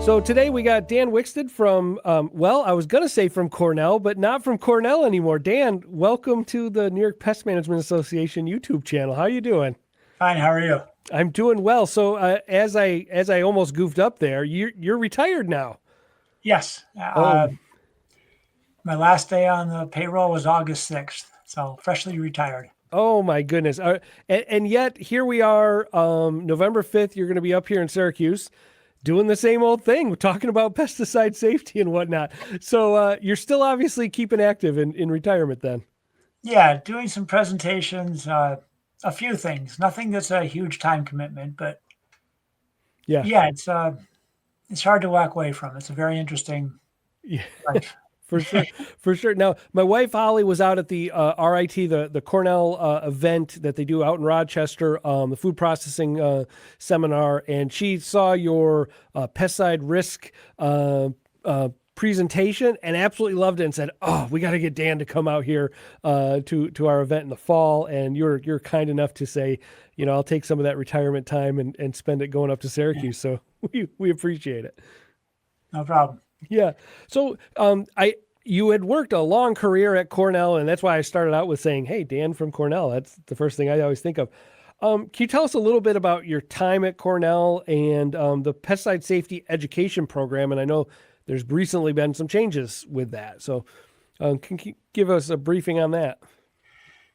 So today we got Dan Wixted from, I was going to say from Cornell, but not from Cornell anymore. Dan, welcome to the New York Pest Management Association YouTube channel. How you doing? Fine. How are you? I'm doing well. So as I almost goofed up there, you're retired now. Yes. My last day on the payroll was August 6th, so freshly retired. Oh my goodness. And yet here we are, November 5th, you're going to be up here in Syracuse doing the same old thing. We're talking about pesticide safety and whatnot. So you're still obviously keeping active in retirement then. Yeah, doing some presentations, a few things. Nothing that's a huge time commitment, but yeah, it's hard to walk away from. It's a very interesting life. For sure, for sure. Now, my wife Holly was out at the RIT, the Cornell event that they do out in Rochester, the food processing seminar, and she saw your pesticide risk presentation and absolutely loved it and said, "Oh, we got to get Dan to come out here to our event in the fall." And you're kind enough to say, I'll take some of that retirement time and spend it going up to Syracuse. So we appreciate it. No problem. Yeah. So you had worked a long career at Cornell, and that's why I started out with saying, "Hey, Dan from Cornell." That's the first thing I always think of. Can you tell us a little bit about your time at Cornell and the pesticide safety education program? And I know there's recently been some changes with that. So can you give us a briefing on that?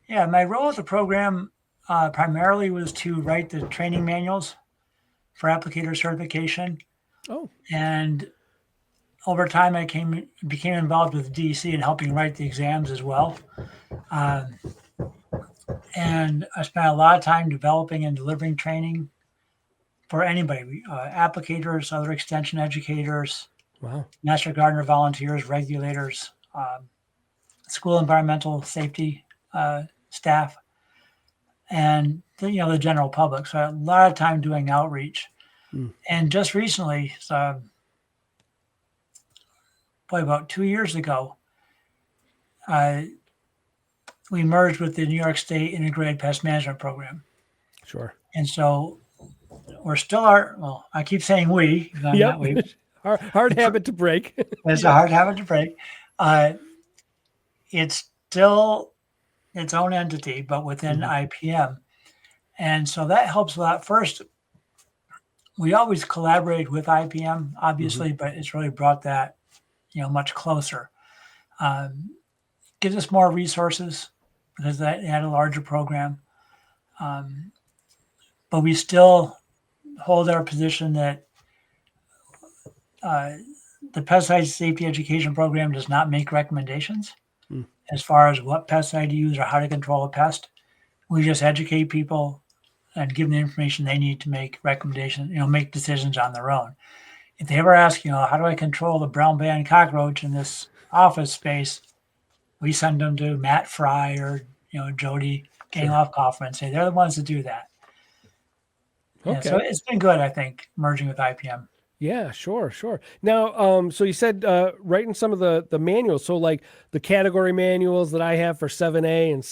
Yeah, my role at the program primarily was to write the training manuals for applicator certification. Oh. And over time, I became involved with DC and helping write the exams as well. And I spent a lot of time developing and delivering training for anybody, applicators, other extension educators, wow, Master Gardener volunteers, regulators, school environmental safety staff, and the general public. So I had a lot of time doing outreach. And just recently, probably about 2 years ago, we merged with the New York State Integrated Pest Management Program. Sure. And so we're still I keep saying we. Yep. Hard habit to break. It's a hard habit to break. It's still its own entity, but within IPM. And so that helps a lot. First, we always collaborate with IPM, obviously, but it's really brought that much closer. Gives us more resources because they had a larger program. But we still hold our position that the pesticide safety education program does not make recommendations as far as what pesticide to use or how to control a pest. We just educate people and give them the information they need to make recommendations, make decisions on their own. If they ever ask, how do I control the brown band cockroach in this office space? We send them to Matt Fry or, Jody Gangloff-Kaufman and say they're the ones that do that. Okay. Yeah, so it's been good, I think, merging with IPM. Yeah, sure. Now, so you said writing some of the manuals. So like the category manuals that I have for 7A and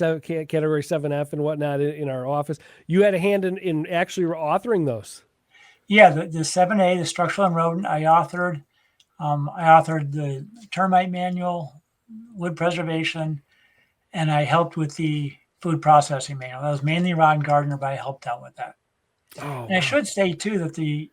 category 7F and whatnot in our office, you had a hand in actually authoring those. Yeah, the 7A, the structural and rodent, I authored. I authored the termite manual, wood preservation, and I helped with the food processing manual. That was mainly Ron Gardner, but I helped out with that. Oh, and I should say, too, that the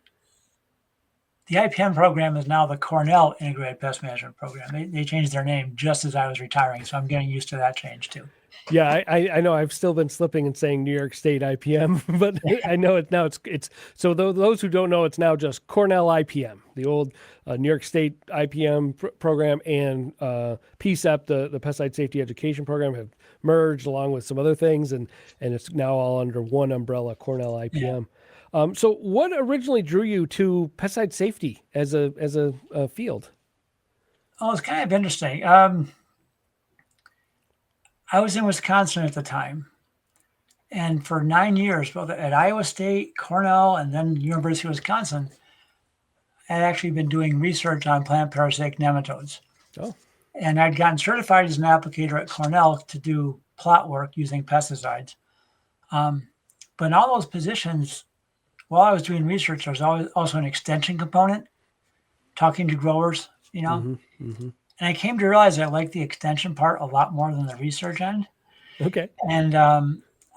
IPM program is now the Cornell Integrated Pest Management Program. They changed their name just as I was retiring, so I'm getting used to that change, too. Yeah, I know I've still been slipping and saying New York State IPM, but I know it's so those who don't know, it's now just Cornell IPM, the old New York State IPM program, and PSEP, the Pesticide Safety Education Program, have merged along with some other things, and it's now all under one umbrella, Cornell IPM. Yeah. So what originally drew you to pesticide safety as a field? Oh, it's kind of interesting. I was in Wisconsin at the time, and for 9 years, both at Iowa State, Cornell, and then University of Wisconsin, I had actually been doing research on plant parasitic nematodes. Oh. And I'd gotten certified as an applicator at Cornell to do plot work using pesticides. But in all those positions, while I was doing research, there was also an extension component. talking to growers, Mm-hmm. Mm-hmm. and I came to realize I like the extension part a lot more than the research end. Okay. And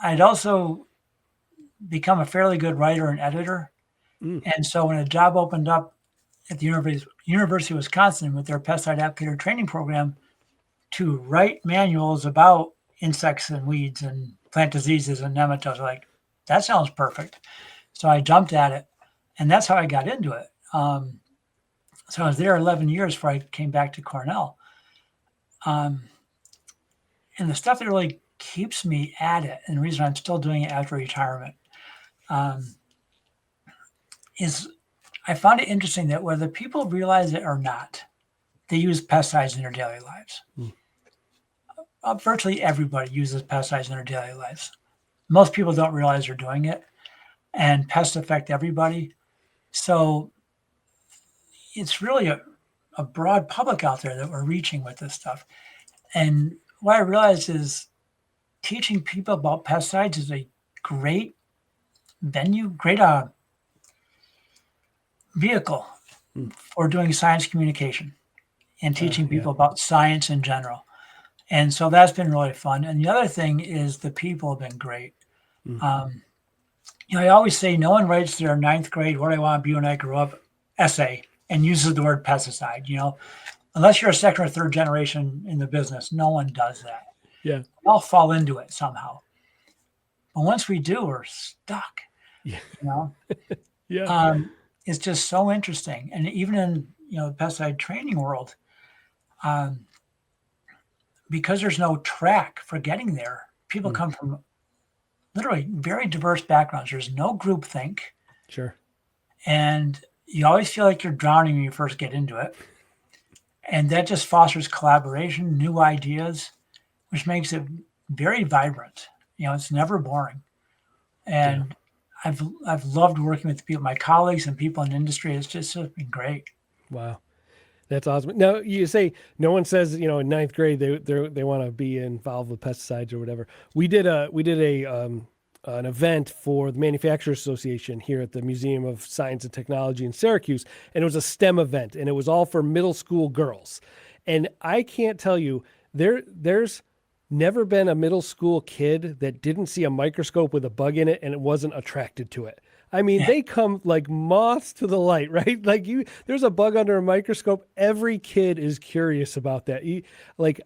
I'd also become a fairly good writer and editor. Mm. And so when a job opened up at the University of Wisconsin with their pesticide applicator training program to write manuals about insects and weeds and plant diseases and nematodes, like, that sounds perfect. So I jumped at it, and that's how I got into it. So I was there 11 years before I came back to Cornell. And the stuff that really keeps me at it, and the reason I'm still doing it after retirement, is I found it interesting that whether people realize it or not, they use pesticides in their daily lives. Virtually everybody uses pesticides in their daily lives. Most people don't realize they're doing it, and pests affect everybody. So it's really a broad public out there that we're reaching with this stuff. And what I realized is teaching people about pesticides is a great venue, great vehicle for doing science communication and teaching people about science in general. And so that's been really fun. And the other thing is the people have been great. I always say no one writes their ninth grade, what I want to be when I grow up essay and uses the word pesticide, unless you're a second or third generation in the business, no one does that. Yeah. We all fall into it somehow. But once we do, we're stuck. Yeah. Yeah. It's just so interesting. And even in, the pesticide training world, because there's no track for getting there, people come from literally very diverse backgrounds. There's no groupthink. Sure. And you always feel like you're drowning when you first get into it. And that just fosters collaboration, new ideas, which makes it very vibrant. It's never boring. And I've loved working with people, my colleagues and people in the industry. It's just been great. Wow. That's awesome. Now you say no one says, in ninth grade they want to be involved with pesticides or whatever. We did an event for the Manufacturers Association here at the Museum of Science and Technology in Syracuse, and it was a STEM event, and it was all for middle school girls. And I can't tell you, there's never been a middle school kid that didn't see a microscope with a bug in it and it wasn't attracted to it. I mean, they come like moths to the light, right? Like there's a bug under a microscope. Every kid is curious about that.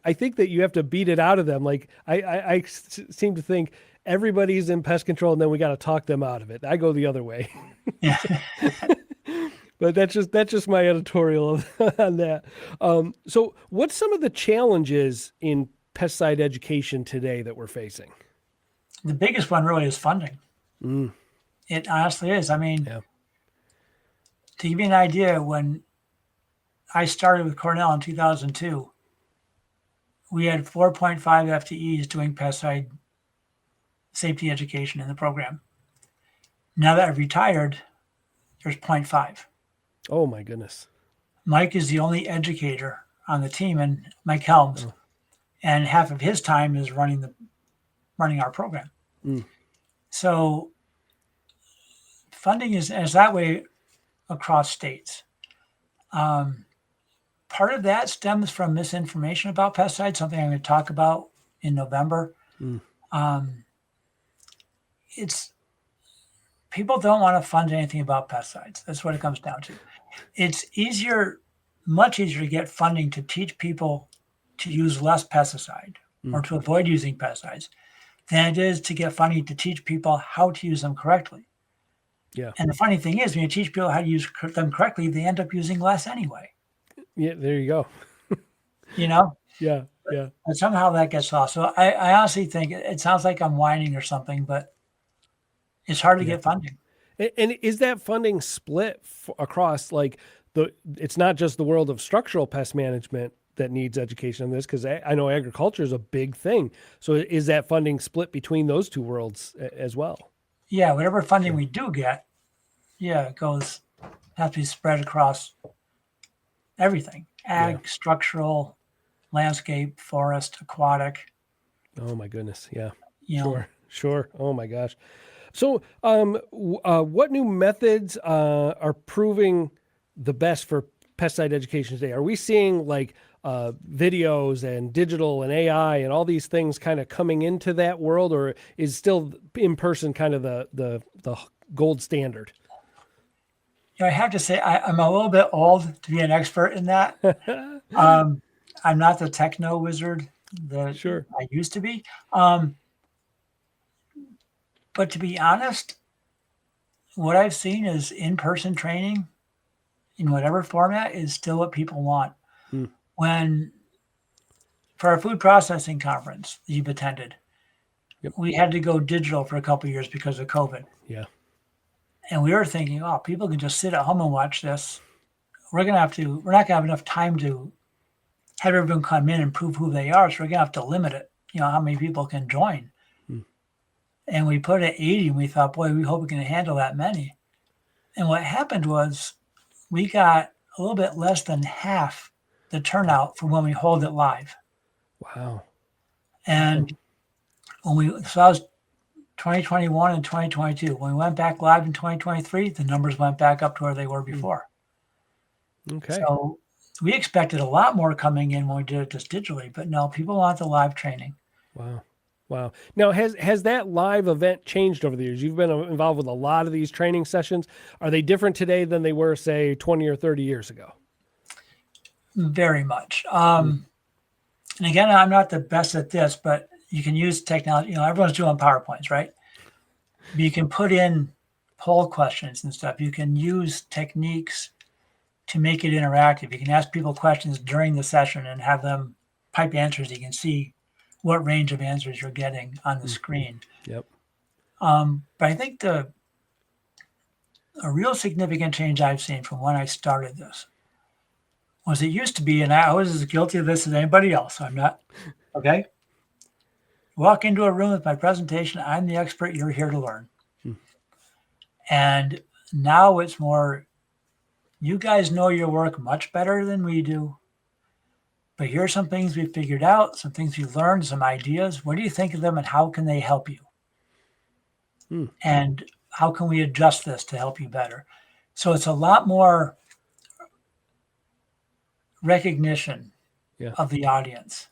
I think that you have to beat it out of them. Like I seem to think everybody's in pest control and then we got to talk them out of it. I go the other way. Yeah. But that's just my editorial on that. So what's some of the challenges in pesticide education today that we're facing? The biggest one really is funding. It honestly is. I mean, to give you an idea, when I started with Cornell in 2002, we had 4.5 FTEs doing pesticide safety education in the program. Now that I've retired, there's 0.5. Oh my goodness. Mike is the only educator on the team, and Mike Helms, and half of his time is running our program. So funding is that way across states. Part of that stems from misinformation about pesticides, something I'm going to talk about in November. It's people don't want to fund anything about pesticides. That's what it comes down to. It's much easier to get funding to teach people to use less pesticide or to avoid using pesticides than it is to get funding to teach people how to use them correctly. Yeah. And the funny thing is, when you teach people how to use them correctly, they end up using less anyway. Yeah, there you go. Yeah. But somehow that gets lost. So I honestly think it sounds like I'm whining or something, but it's hard to get funding. And is that funding split across it's not just the world of structural pest management that needs education on this, because I know agriculture is a big thing. So is that funding split between those two worlds as well? Yeah, whatever funding we do get, it has to be spread across everything: ag, structural, landscape, forest, aquatic. Oh my goodness. Yeah. Sure. Oh my gosh. So what new methods are proving the best for pesticide education today? Are we seeing like videos and digital and AI and all these things kind of coming into that world, or is still in person kind of the gold standard? I have to say I'm a little bit old to be an expert in that. I'm not the techno wizard that Sure. I used to be. But to be honest, what I've seen is in-person training in whatever format is still what people want. Hmm. When for our food processing conference that you've attended, Yep. we had to go digital for a couple of years because of COVID. Yeah. And we were thinking, oh, people can just sit at home and watch this. We're not going to have enough time to have everyone come in and prove who they are. So we're going to have to limit it, how many people can join. Hmm. And we put it at 80 and we thought, boy, we hope we can handle that many. And what happened was we got a little bit less than half the turnout for when we hold it live. Wow. And so that was 2021 and 2022. When we went back live in 2023, the numbers went back up to where they were before. Okay. So we expected a lot more coming in when we did it just digitally, but no, people want the live training. Wow. Now, has that live event changed over the years? You've been involved with a lot of these training sessions. Are they different today than they were, say, 20 or 30 years ago? Very much. And again, I'm not the best at this, but you can use technology. Everyone's doing PowerPoints, right? But you can put in poll questions and stuff. You can use techniques to make it interactive. You can ask people questions during the session and have them type answers. You can see what range of answers you're getting on the screen. Yep. But I think a real significant change I've seen from when I started this was it used to be, and I was as guilty of this as anybody else. I'm not, okay? Walk into a room with my presentation. I'm the expert. You're here to learn. And now it's more, you guys know your work much better than we do. But here's some things we figured out, some things we learned, some ideas. What do you think of them and how can they help you? And how can we adjust this to help you better? So it's a lot more recognition of the audience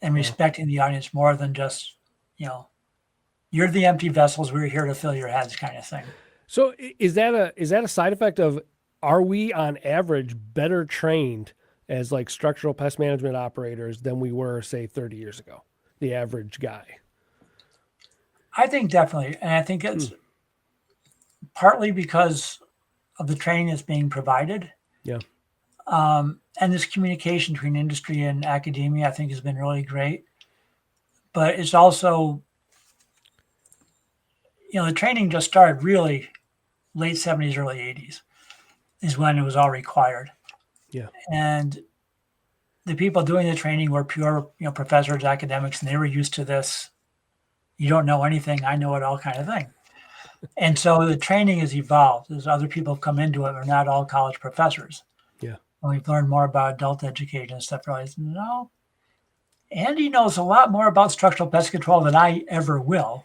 and respecting the audience more than just, you're the empty vessels. We're here to fill your heads kind of thing. So is that a side effect of, are we on average better trained as like structural pest management operators than we were, say, 30 years ago, the average guy? I think definitely. And I think it's partly because of the training that's being provided. Yeah. And this communication between industry and academia, I think, has been really great. But it's also, the training just started really late 70s, early 80s is when it was all required. Yeah. And the people doing the training were pure, professors, academics, and they were used to this. You don't know anything, I know it all kind of thing. And so the training has evolved as other people have come into it. We're not all college professors. Yeah. When we've learned more about adult education and stuff, realized, no, Andy knows a lot more about structural pest control than I ever will.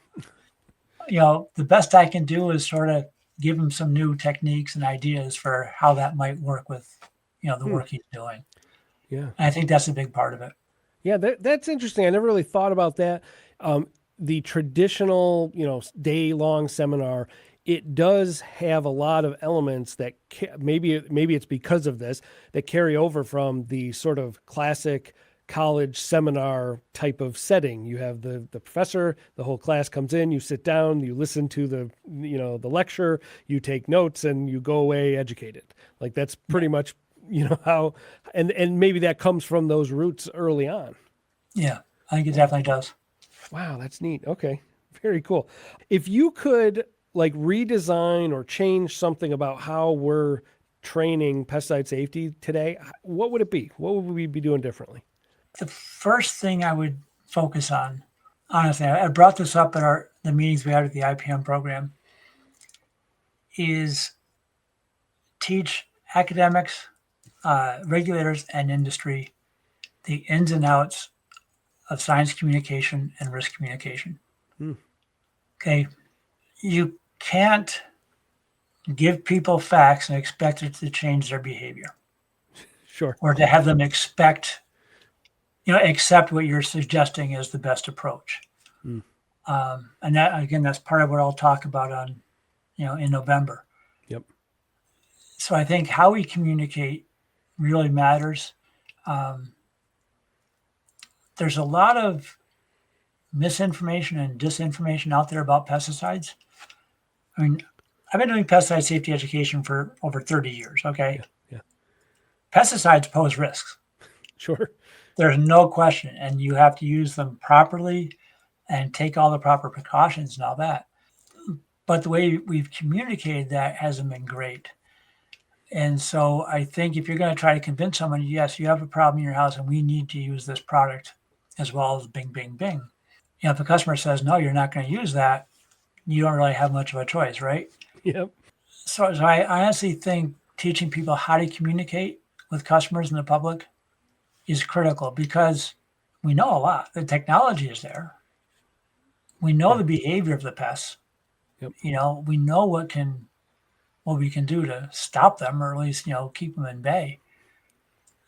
The best I can do is sort of give him some new techniques and ideas for how that might work with, the work he's doing. Yeah. And I think that's a big part of it. Yeah, that's interesting. I never really thought about that. The traditional, day-long seminar, it does have a lot of elements that maybe it's because of this that carry over from the sort of classic college seminar type of setting. You have the professor, the whole class comes in, you sit down, you listen to the lecture, you take notes, and you go away educated. Like that's pretty much, how, and maybe that comes from those roots early on. Yeah, I think it definitely does. Wow, that's neat. Okay, very cool. If you could like redesign or change something about how we're training pesticide safety today, what would it be? What would we be doing differently? The first thing I would focus on, honestly, I brought this up at the meetings we had at the IPM program, is teach academics, regulators, and industry the ins and outs of science communication and risk communication. Okay, you can't give people facts and expect it to change their behavior. Sure. or to have them accept what you're suggesting is the best approach. Mm. And that, again, that's part of what I'll talk about on, in November. Yep. So I think how we communicate really matters. There's a lot of misinformation and disinformation out there about pesticides. I mean, I've been doing pesticide safety education for over 30 years. Okay. Yeah. Pesticides pose risks. Sure. There's no question. And you have to use them properly and take all the proper precautions and all that. But the way we've communicated that hasn't been great. And so I think if you're going to try to convince someone, yes, you have a problem in your house and we need to use this product as well as bing, bing, bing. If the customer says, no, you're not going to use that, you don't really have much of a choice, right? Yep. So I honestly think teaching people how to communicate with customers and the public is critical because we know a lot. The technology is there. We know the behavior of the pests. Yep. We know what we can do to stop them or at least, keep them in bay.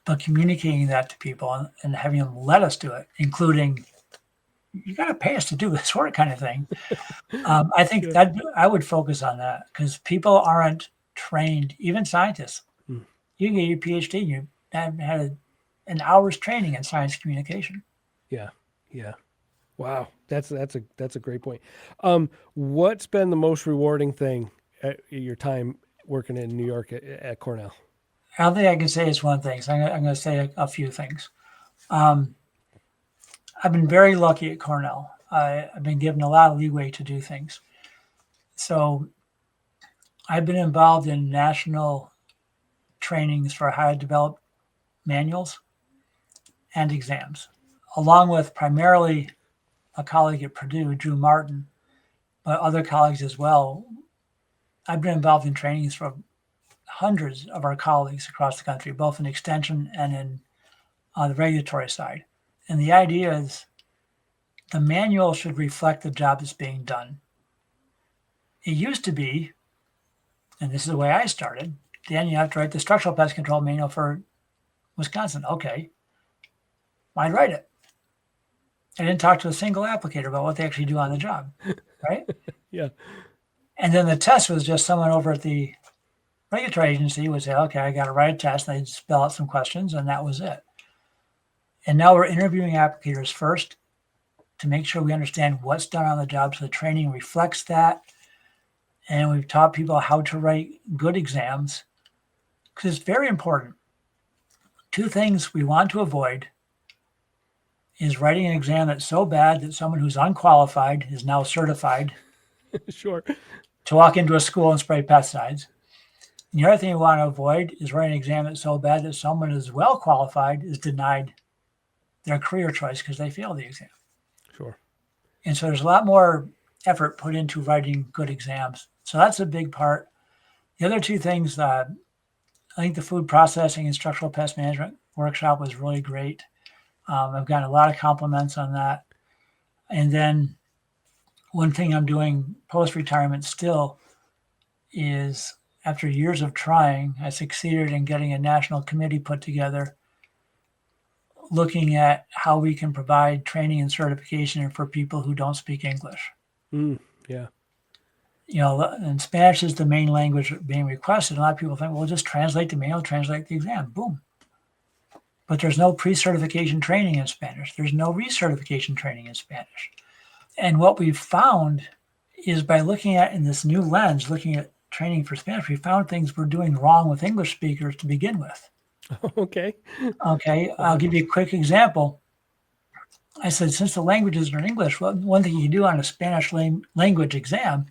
But communicating that to people and having them let us do it, including you got to pay us to do this work kind of thing. I think that I would focus on that because people aren't trained, even scientists. You can get your PhD and you haven't had an hour's training in science communication. Yeah. Yeah. Wow. That's a great point. What's been the most rewarding thing at your time working in New York at Cornell? I don't think I can say it's one thing. So I'm going to say a few things. I've been very lucky at Cornell. I've been given a lot of leeway to do things. So I've been involved in national trainings for how to develop manuals and exams, along with primarily a colleague at Purdue, Drew Martin, but other colleagues as well. I've been involved in trainings for hundreds of our colleagues across the country, both in extension and in the regulatory side. And the idea is the manual should reflect the job that's being done. It used to be, and this is the way I started, Dan, you have to write the structural pest control manual for Wisconsin. Okay. I'd write it. I didn't talk to a single applicator about what they actually do on the job, right? Yeah. And then the test was just someone over at the regulatory agency would say, okay, I got to write a test. And they'd spell out some questions, and that was it. And now we're interviewing applicators first to make sure we understand what's done on the job so the training reflects that. And we've taught people how to write good exams because it's very important. Two things we want to avoid is writing an exam that's so bad that someone who's unqualified is now certified Sure. to walk into a school and spray pesticides. And the other thing we want to avoid is writing an exam that's so bad that someone who's well qualified is denied their career choice because they failed the exam. Sure. And so there's a lot more effort put into writing good exams. So that's a big part. The other two things, I think the food processing and structural pest management workshop was really great. I've gotten a lot of compliments on that. And then one thing I'm doing post-retirement still is after years of trying, I succeeded in getting a national committee put together looking at how we can provide training and certification for people who don't speak English. Yeah. And Spanish is the main language being requested. A lot of people think, well, just translate the manual, translate the exam, boom. But there's no pre-certification training in Spanish. There's no recertification training in Spanish. And what we've found is by looking at in this new lens, looking at training for Spanish, we found things we're doing wrong with English speakers to begin with. Okay. Okay, I'll give you a quick example. I said, since the languages are in English, well, one thing you do on a Spanish language exam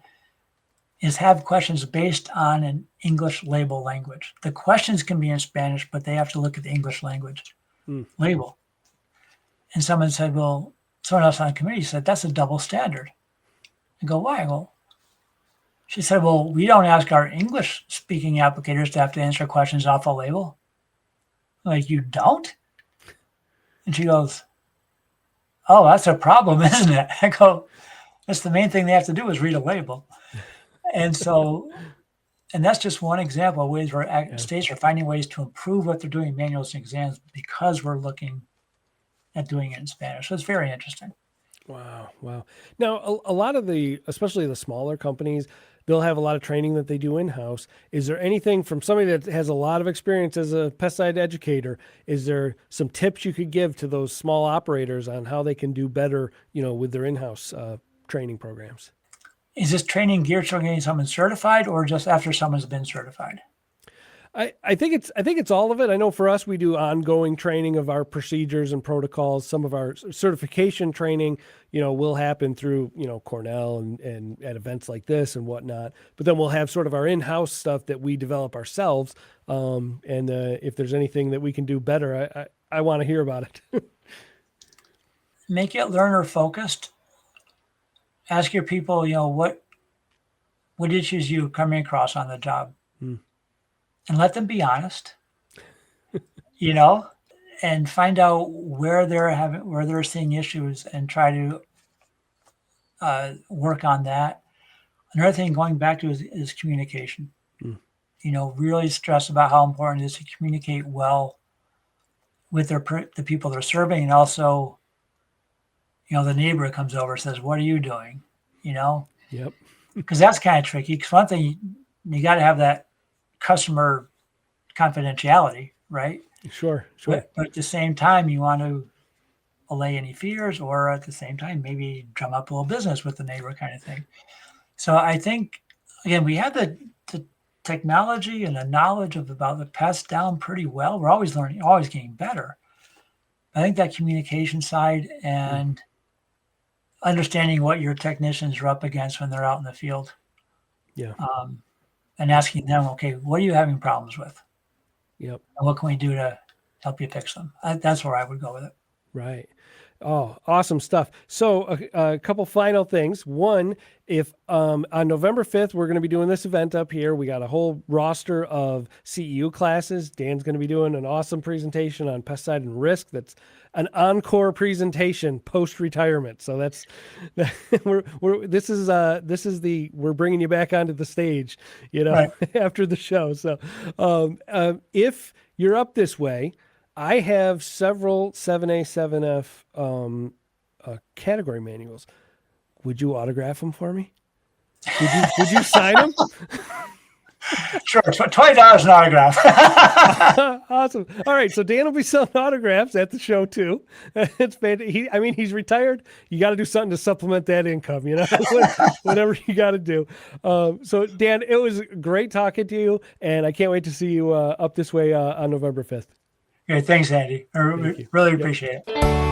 is have questions based on an English label language. The questions can be in Spanish, but they have to look at the English language label. And someone said, well, someone else on the committee said, that's a double standard. I go, why? Well, she said, well, we don't ask our English speaking applicators to have to answer questions off a label. I'm like, you don't? And she goes, oh, that's a problem, isn't it? I go, that's the main thing they have to do is read a label. And so And that's just one example of ways where states are finding ways to improve what they're doing in manuals and exams because we're looking at doing it in Spanish. So it's very interesting. Wow. Wow. Now, a lot of especially the smaller companies, they'll have a lot of training that they do in-house. Is there anything from somebody that has a lot of experience as a pesticide educator? Is there some tips you could give to those small operators on how they can do better, with their in-house training programs? Is this training geared toward getting someone certified or just after someone's been certified? I think it's all of it. I know for us, we do ongoing training of our procedures and protocols. Some of our certification training, will happen through, Cornell and at events like this and whatnot. But then we'll have sort of our in-house stuff that we develop ourselves. And if there's anything that we can do better, I want to hear about it. Make it learner focused. Ask your people, what issues you coming across on the job. And let them be honest, and find out where they're seeing issues and try to work on that. Another thing going back to is communication. Really stress about how important it is to communicate well with the people they're serving, and also, the neighbor comes over and says, "What are you doing?" Yep. Because that's kind of tricky. Because one thing you got to have that customer confidentiality, right? Sure. But at the same time, you want to allay any fears, or at the same time, maybe drum up a little business with the neighbor kind of thing. So I think, again, we have the technology and the knowledge about the pest down pretty well. We're always learning, always getting better. I think that communication side and understanding what your technicians are up against when they're out in the field. Yeah. And asking them, okay, what are you having problems with? Yep. And what can we do to help you fix them? That's where I would go with it. Right. Oh, awesome stuff. So a couple final things. One, if on November 5th, we're going to be doing this event up here. We got a whole roster of CEU classes. Dan's going to be doing an awesome presentation on pesticide and risk. That's an encore presentation post-retirement. So that's we're bringing you back onto the stage, Right. after the show. So if you're up this way, I have several 7A, 7F category manuals. Would you autograph them for me? Would you sign them? Sure. $20 an autograph. Awesome. All right. So Dan will be selling autographs at the show too. It's he's retired. You got to do something to supplement that income, whatever you got to do. So Dan, it was great talking to you, and I can't wait to see you up this way on November 5th. Okay, thanks, Andy. I really appreciate it.